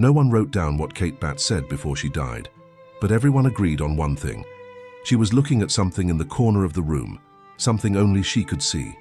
No one wrote down what Kate Batts said before she died, but everyone agreed on one thing. She was looking at something in the corner of the room, something only she could see.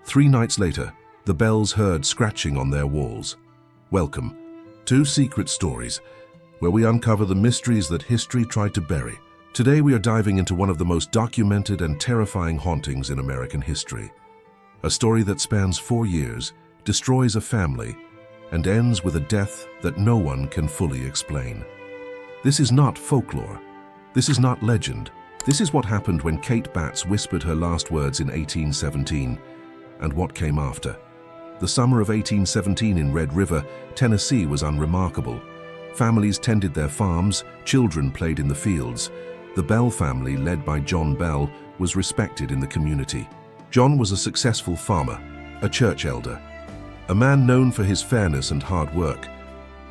3 nights later, the bells heard scratching on their walls. Welcome to Secret Stories, where we uncover the mysteries that history tried to bury. Today we are diving into one of the most documented and terrifying hauntings in American history. A story that spans 4 years, destroys a family, and ends with a death that no one can fully explain. This is not folklore. This is not legend. This is what happened when Kate Batts whispered her last words in 1817, and what came after. The summer of 1817 in Red River, Tennessee was unremarkable. Families tended their farms, children played in the fields. The Bell family, led by John Bell, was respected in the community. John was a successful farmer, a church elder, a man known for his fairness and hard work.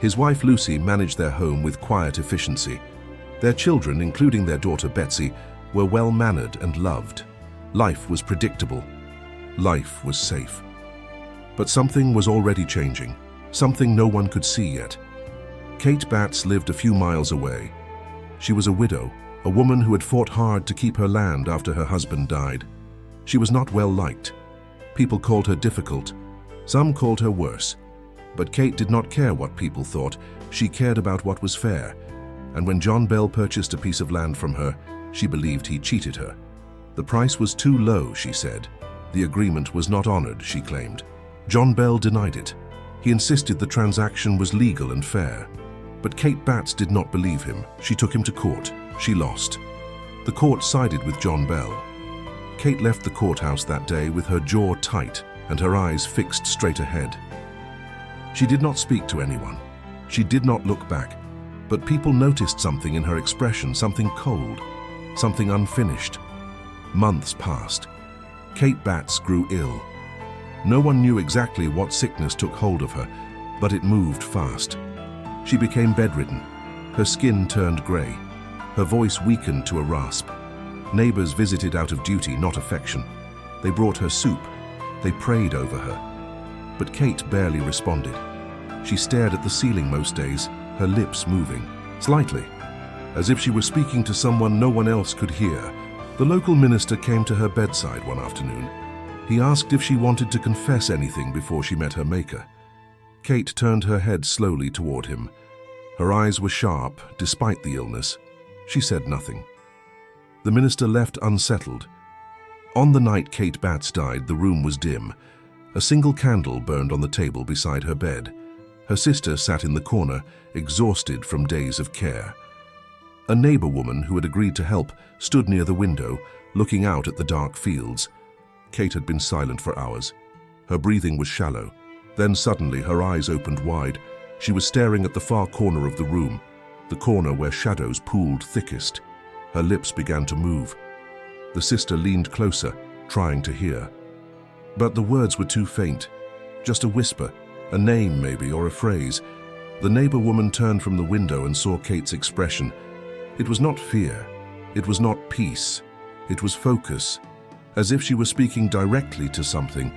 His wife Lucy managed their home with quiet efficiency. Their children, including their daughter Betsy, were well-mannered and loved. Life was predictable. Life was safe. But something was already changing, something no one could see yet. Kate Batts lived a few miles away. She was a widow, a woman who had fought hard to keep her land after her husband died. She was not well liked. People called her difficult. Some called her worse. But Kate did not care what people thought. She cared about what was fair. And when John Bell purchased a piece of land from her, she believed he cheated her. The price was too low, she said. The agreement was not honored, she claimed. John Bell denied it. He insisted the transaction was legal and fair. But Kate Batts did not believe him. She took him to court. She lost. The court sided with John Bell. Kate left the courthouse that day with her jaw tight and her eyes fixed straight ahead. She did not speak to anyone. She did not look back. But people noticed something in her expression, something cold, something unfinished. Months passed. Kate Batts grew ill. No one knew exactly what sickness took hold of her, but it moved fast. She became bedridden. Her skin turned gray. Her voice weakened to a rasp. Neighbors visited out of duty, not affection. They brought her soup. They prayed over her. But Kate barely responded. She stared at the ceiling most days, her lips moving, slightly, as if she were speaking to someone no one else could hear. The local minister came to her bedside one afternoon. He asked if she wanted to confess anything before she met her maker. Kate turned her head slowly toward him. Her eyes were sharp, despite the illness. She said nothing. The minister left unsettled. On the night Kate Batts died, the room was dim. A single candle burned on the table beside her bed. Her sister sat in the corner, exhausted from days of care. A neighbor woman who had agreed to help stood near the window, looking out at the dark fields. Kate had been silent for hours. Her breathing was shallow. Then suddenly her eyes opened wide. She was staring at the far corner of the room, the corner where shadows pooled thickest. Her lips began to move. The sister leaned closer, trying to hear. But the words were too faint. Just a whisper, a name maybe, or a phrase. The neighbor woman turned from the window and saw Kate's expression. It was not fear. It was not peace. It was focus, as if she were speaking directly to something,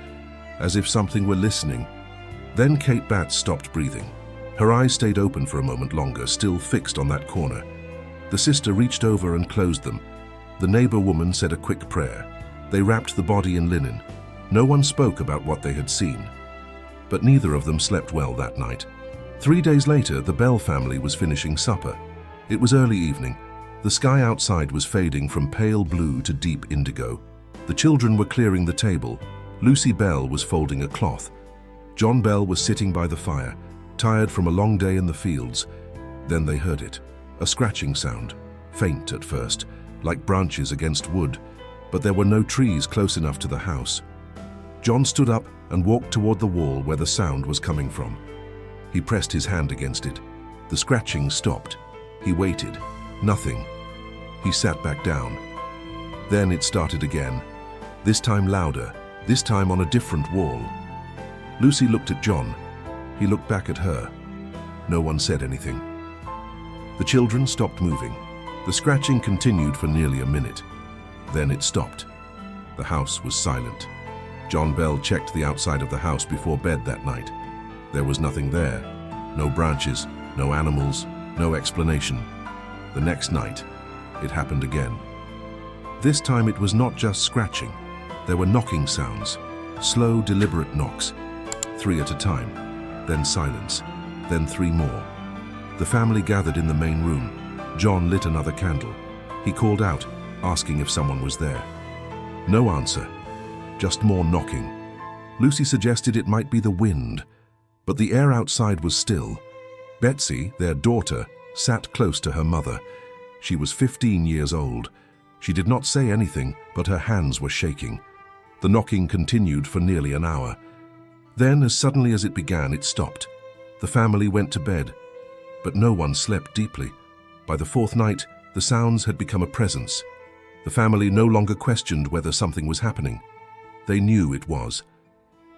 as if something were listening. Then Kate Batts stopped breathing. Her eyes stayed open for a moment longer, still fixed on that corner. The sister reached over and closed them. The neighbor woman said a quick prayer. They wrapped the body in linen. No one spoke about what they had seen. But neither of them slept well that night. 3 days later, the Bell family was finishing supper. It was early evening. The sky outside was fading from pale blue to deep indigo. The children were clearing the table. Lucy Bell was folding a cloth. John Bell was sitting by the fire, tired from a long day in the fields. Then they heard it. A scratching sound, faint at first, like branches against wood, but there were no trees close enough to the house. John stood up and walked toward the wall where the sound was coming from. He pressed his hand against it. The scratching stopped. He waited. Nothing. He sat back down. Then it started again, this time louder, this time on a different wall. Lucy looked at John. He looked back at her. No one said anything. The children stopped moving. The scratching continued for nearly a minute. Then it stopped. The house was silent. John Bell checked the outside of the house before bed that night. There was nothing there. No branches, No animals, no explanation. The next night, it happened again. This time it was not just scratching. There were knocking sounds, slow, deliberate knocks, 3 at a time, then silence, then 3 more. The family gathered in the main room. John lit another candle. He called out, asking if someone was there. No answer, just more knocking. Lucy suggested it might be the wind, but the air outside was still. Betsy, their daughter, sat close to her mother. She was 15 years old. She did not say anything, but her hands were shaking. The knocking continued for nearly an hour. Then, as suddenly as it began, it stopped. The family went to bed, but no one slept deeply. By the 4th night, the sounds had become a presence. The family no longer questioned whether something was happening. They knew it was.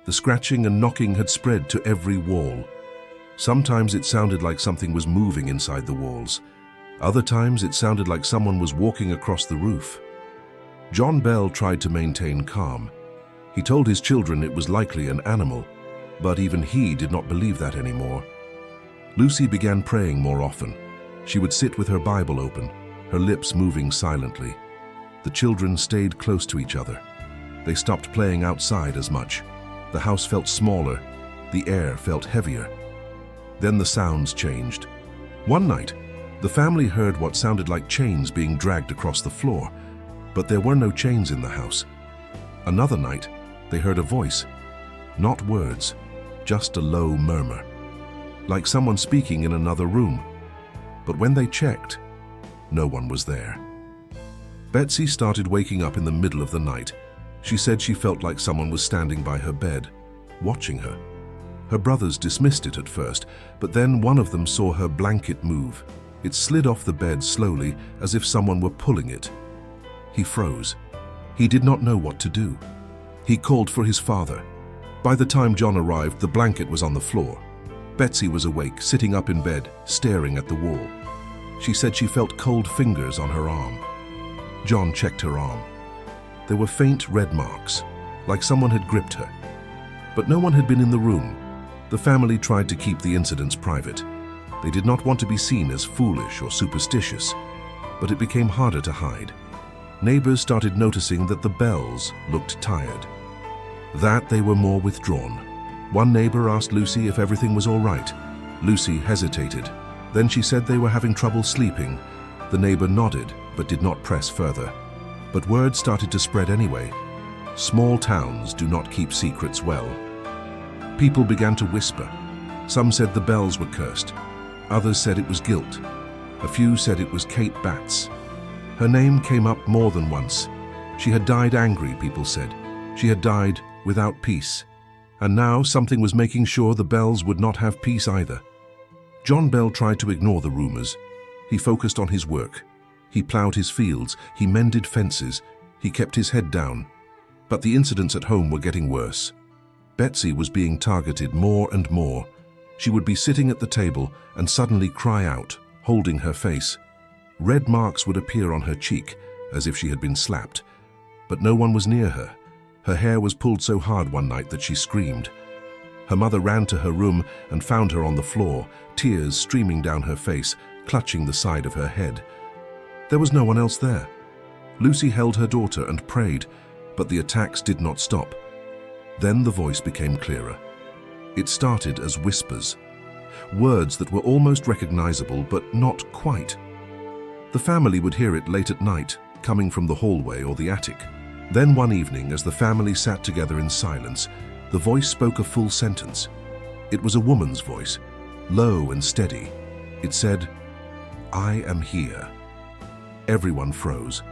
The scratching and knocking had spread to every wall. Sometimes it sounded like something was moving inside the walls. Other times it sounded like someone was walking across the roof. John Bell tried to maintain calm. He told his children it was likely an animal, but even he did not believe that anymore. Lucy began praying more often. She would sit with her Bible open, her lips moving silently. The children stayed close to each other. They stopped playing outside as much. The house felt smaller. The air felt heavier. Then the sounds changed. One night, the family heard what sounded like chains being dragged across the floor, but there were no chains in the house. Another night, they heard a voice. Not words, just a low murmur, like someone speaking in another room. But when they checked, no one was there. Betsy started waking up in the middle of the night. She said she felt like someone was standing by her bed, watching her. Her brothers dismissed it at first, but then one of them saw her blanket move. It slid off the bed slowly, as if someone were pulling it. He froze. He did not know what to do. He called for his father. By the time John arrived, the blanket was on the floor. Betsy was awake, sitting up in bed, staring at the wall. She said she felt cold fingers on her arm. John checked her arm. There were faint red marks, like someone had gripped her. But no one had been in the room. The family tried to keep the incidents private. They did not want to be seen as foolish or superstitious, but it became harder to hide. Neighbors started noticing that the Bells looked tired. That they were more withdrawn. One neighbor asked Lucy if everything was all right. Lucy hesitated. Then she said they were having trouble sleeping. The neighbor nodded, but did not press further. But word started to spread anyway. Small towns do not keep secrets well. People began to whisper. Some said the Bells were cursed. Others said it was guilt. A few said it was Kate Batts. Her name came up more than once. She had died angry, people said. She had died without peace. And now something was making sure the Bells would not have peace either. John Bell tried to ignore the rumors. He focused on his work. He plowed his fields, he mended fences, he kept his head down. But the incidents at home were getting worse. Betsy was being targeted more and more. She would be sitting at the table and suddenly cry out, holding her face. Red marks would appear on her cheek, as if she had been slapped. But no one was near her. Her hair was pulled so hard one night that she screamed. Her mother ran to her room and found her on the floor, tears streaming down her face, clutching the side of her head. There was no one else there. Lucy held her daughter and prayed, but the attacks did not stop. Then the voice became clearer. It started as whispers, words that were almost recognizable, but not quite. The family would hear it late at night, coming from the hallway or the attic. Then one evening, as the family sat together in silence, the voice spoke a full sentence. It was a woman's voice, low and steady. It said, "I am here." Everyone froze.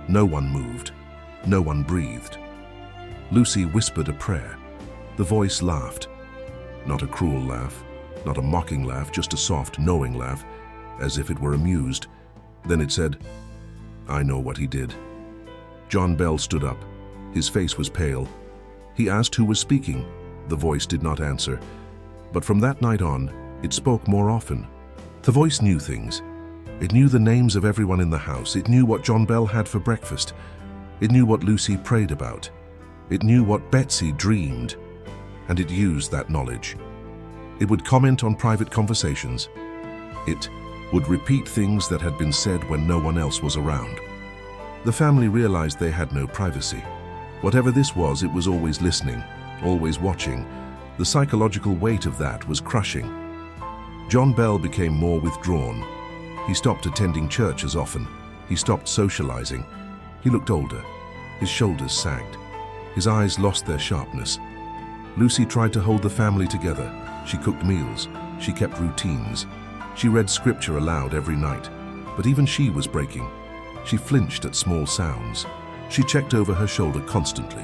No one moved. No one breathed. Lucy whispered a prayer. The voice laughed. Not a cruel laugh, not a mocking laugh, just a soft, knowing laugh, as if it were amused. Then it said, "I know what he did." John Bell stood up. His face was pale. He asked who was speaking. The voice did not answer. But from that night on, it spoke more often. The voice knew things. It knew the names of everyone in the house. It knew what John Bell had for breakfast. It knew what Lucy prayed about. It knew what Betsy dreamed. And it used that knowledge. It would comment on private conversations. It would repeat things that had been said when no one else was around. The family realized they had no privacy. Whatever this was, it was always listening, always watching. The psychological weight of that was crushing. John Bell became more withdrawn. He stopped attending church as often. He stopped socializing. He looked older. His shoulders sagged. His eyes lost their sharpness. Lucy tried to hold the family together. She cooked meals. She kept routines. She read scripture aloud every night. But even she was breaking. She flinched at small sounds. She checked over her shoulder constantly.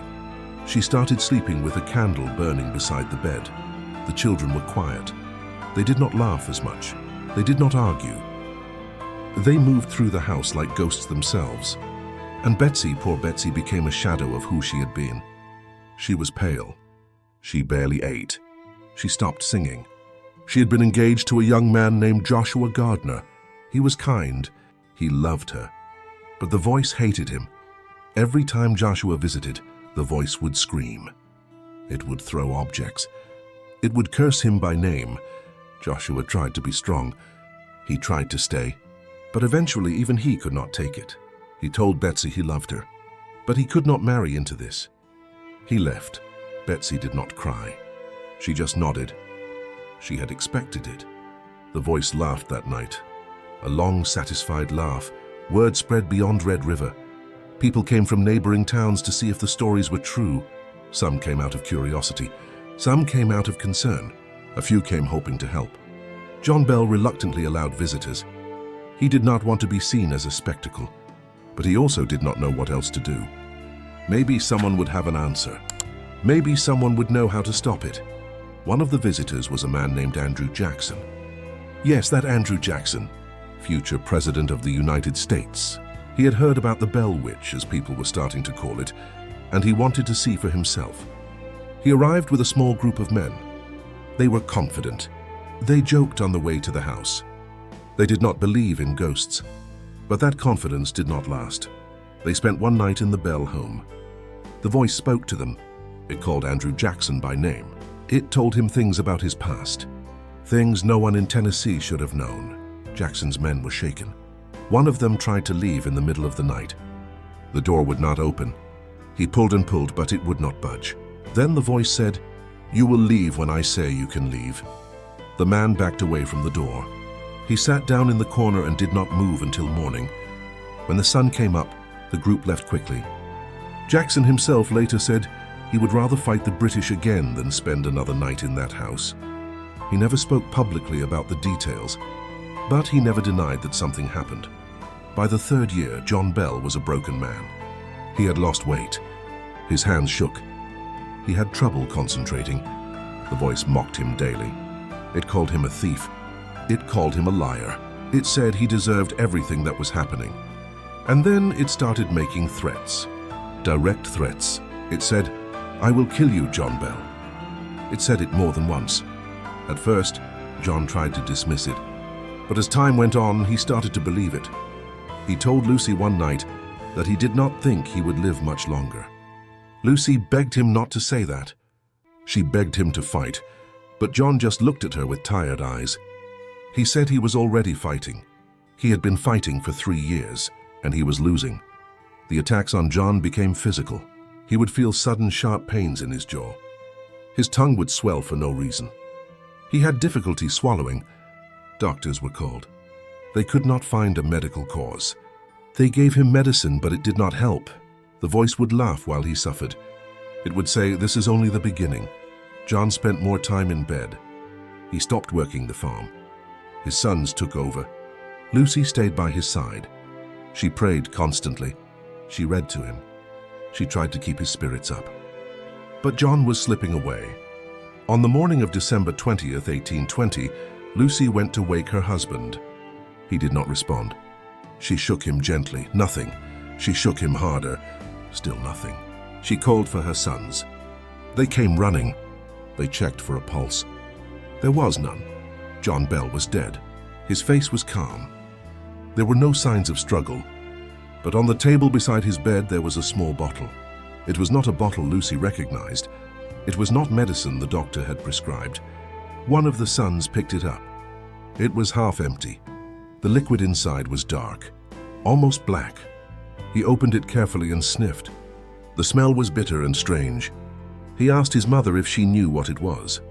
She started sleeping with a candle burning beside the bed. The children were quiet. They did not laugh as much. They did not argue. They moved through the house like ghosts themselves. And Betsy, poor Betsy, became a shadow of who she had been. She was pale. She barely ate. She stopped singing. She had been engaged to a young man named Joshua Gardner. He was kind. He loved her. But the voice hated him. Every time Joshua visited, the voice would scream. It would throw objects. It would curse him by name. Joshua tried to be strong. He tried to stay. But eventually even he could not take it. He told Betsy he loved her. But he could not marry into this. He left. Betsy did not cry. She just nodded. She had expected it. The voice laughed that night. A long, satisfied laugh. Word spread beyond Red River. People came from neighboring towns to see if the stories were true. Some came out of curiosity. Some came out of concern. A few came hoping to help. John Bell reluctantly allowed visitors. He did not want to be seen as a spectacle, but he also did not know what else to do. Maybe someone would have an answer. Maybe someone would know how to stop it. One of the visitors was a man named Andrew Jackson. Yes, that Andrew Jackson, future President of the United States. He had heard about the Bell Witch, as people were starting to call it, and he wanted to see for himself. He arrived with a small group of men. They were confident. They joked on the way to the house. They did not believe in ghosts, but that confidence did not last. They spent one night in the Bell home. The voice spoke to them. It called Andrew Jackson by name. It told him things about his past, things no one in Tennessee should have known. Jackson's men were shaken. One of them tried to leave in the middle of the night. The door would not open. He pulled and pulled, but it would not budge. Then the voice said, "You will leave when I say you can leave." The man backed away from the door. He sat down in the corner and did not move until morning. When the sun came up, the group left quickly. Jackson himself later said he would rather fight the British again than spend another night in that house. He never spoke publicly about the details, but he never denied that something happened. By the third year, John Bell was a broken man. He had lost weight. His hands shook. He had trouble concentrating. The voice mocked him daily. It called him a thief. It called him a liar. It said he deserved everything that was happening. And then it started making threats. Direct threats. It said, "I will kill you, John Bell." It said it more than once. At first, John tried to dismiss it. But as time went on, he started to believe it. He told Lucy one night that he did not think he would live much longer. Lucy begged him not to say that. She begged him to fight, but John just looked at her with tired eyes. He said he was already fighting. He had been fighting for 3 years, and he was losing. The attacks on John became physical. He would feel sudden sharp pains in his jaw. His tongue would swell for no reason. He had difficulty swallowing. Doctors were called. They could not find a medical cause. They gave him medicine, but it did not help. The voice would laugh while he suffered. It would say, "This is only the beginning." John spent more time in bed. He stopped working the farm. His sons took over. Lucy stayed by his side. She prayed constantly. She read to him. She tried to keep his spirits up. But John was slipping away. On the morning of December 20th, 1820, Lucy went to wake her husband. He did not respond. She shook him gently. Nothing. She shook him harder. Still nothing. She called for her sons. They came running. They checked for a pulse. There was none. John Bell was dead. His face was calm. There were no signs of struggle. But on the table beside his bed there was a small bottle. It was not a bottle Lucy recognized. It was not medicine the doctor had prescribed. One of the sons picked it up. It was half empty. The liquid inside was dark, almost black. He opened it carefully and sniffed. The smell was bitter and strange. He asked his mother if she knew what it was.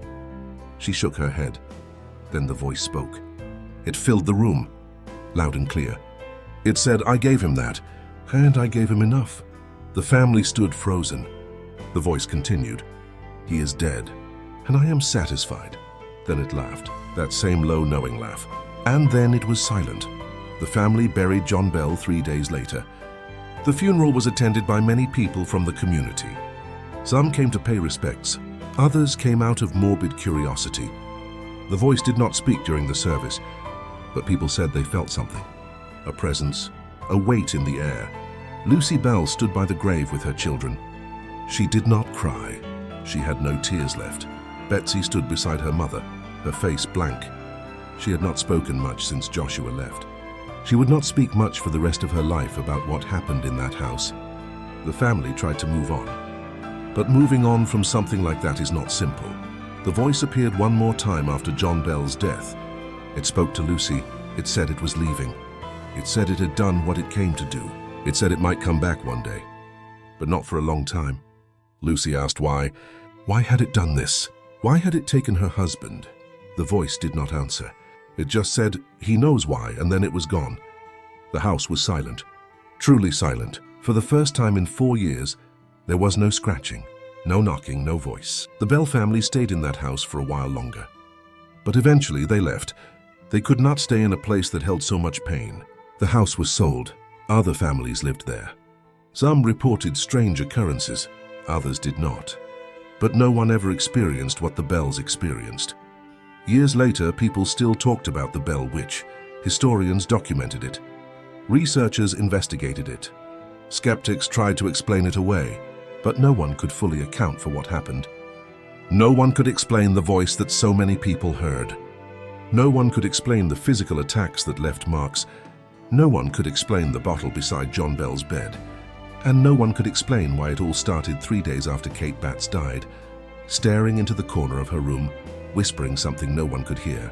She shook her head. Then the voice spoke. It filled the room, loud and clear. It said, "I gave him that, and I gave him enough." The family stood frozen. The voice continued, "He is dead, and I am satisfied." Then it laughed, that same low, knowing laugh. And then it was silent. The family buried John Bell 3 days later. The funeral was attended by many people from the community. Some came to pay respects. Others came out of morbid curiosity. The voice did not speak during the service, but people said they felt something. A presence, a weight in the air. Lucy Bell stood by the grave with her children. She did not cry. She had no tears left. Betsy stood beside her mother, her face blank. She had not spoken much since Joshua left. She would not speak much for the rest of her life about what happened in that house. The family tried to move on. But moving on from something like that is not simple. The voice appeared one more time after John Bell's death. It spoke to Lucy. It said it was leaving. It said it had done what it came to do. It said it might come back one day, but not for a long time. Lucy asked why. Why had it done this? Why had it taken her husband? The voice did not answer. It just said, "He knows why," and then it was gone. The house was silent, truly silent. For the first time in 4 years, there was no scratching, no knocking, no voice. The Bell family stayed in that house for a while longer. But eventually they left. They could not stay in a place that held so much pain. The house was sold. Other families lived there. Some reported strange occurrences, others did not. But no one ever experienced what the Bells experienced. Years later, people still talked about the Bell Witch. Historians documented it. Researchers investigated it. Skeptics tried to explain it away, but no one could fully account for what happened. No one could explain the voice that so many people heard. No one could explain the physical attacks that left marks. No one could explain the bottle beside John Bell's bed. And no one could explain why it all started 3 days after Kate Batts died, staring into the corner of her room, whispering something no one could hear.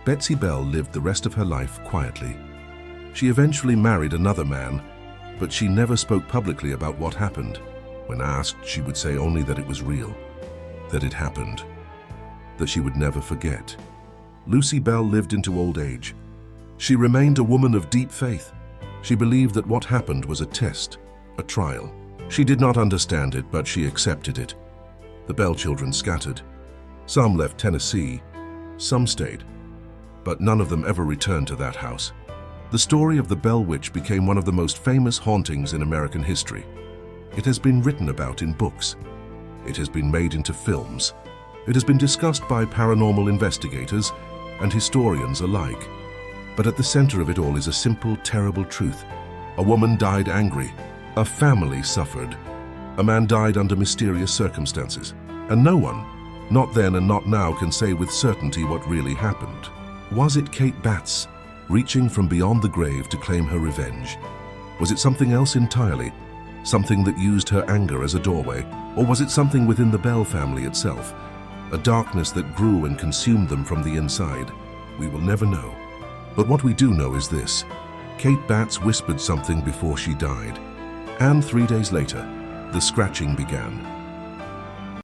Betsy Bell lived the rest of her life quietly. She eventually married another man, but she never spoke publicly about what happened. When asked, she would say only that it was real, that it happened, that she would never forget. Lucy Bell lived into old age. She remained a woman of deep faith. She believed that what happened was a test, a trial. She did not understand it, but she accepted it. The Bell children scattered. Some left Tennessee, some stayed, but none of them ever returned to that house. The story of the Bell Witch became one of the most famous hauntings in American history. It has been written about in books. It has been made into films. It has been discussed by paranormal investigators and historians alike. But at the center of it all is a simple, terrible truth. A woman died angry. A family suffered. A man died under mysterious circumstances. And no one, not then and not now, can say with certainty what really happened. Was it Kate Batts, reaching from beyond the grave to claim her revenge? Was it something else entirely? Something that used her anger as a doorway? Or was it something within the Bell family itself? A darkness that grew and consumed them from the inside? We will never know. But what we do know is this. Kate Batts whispered something before she died. And 3 days later, the scratching began.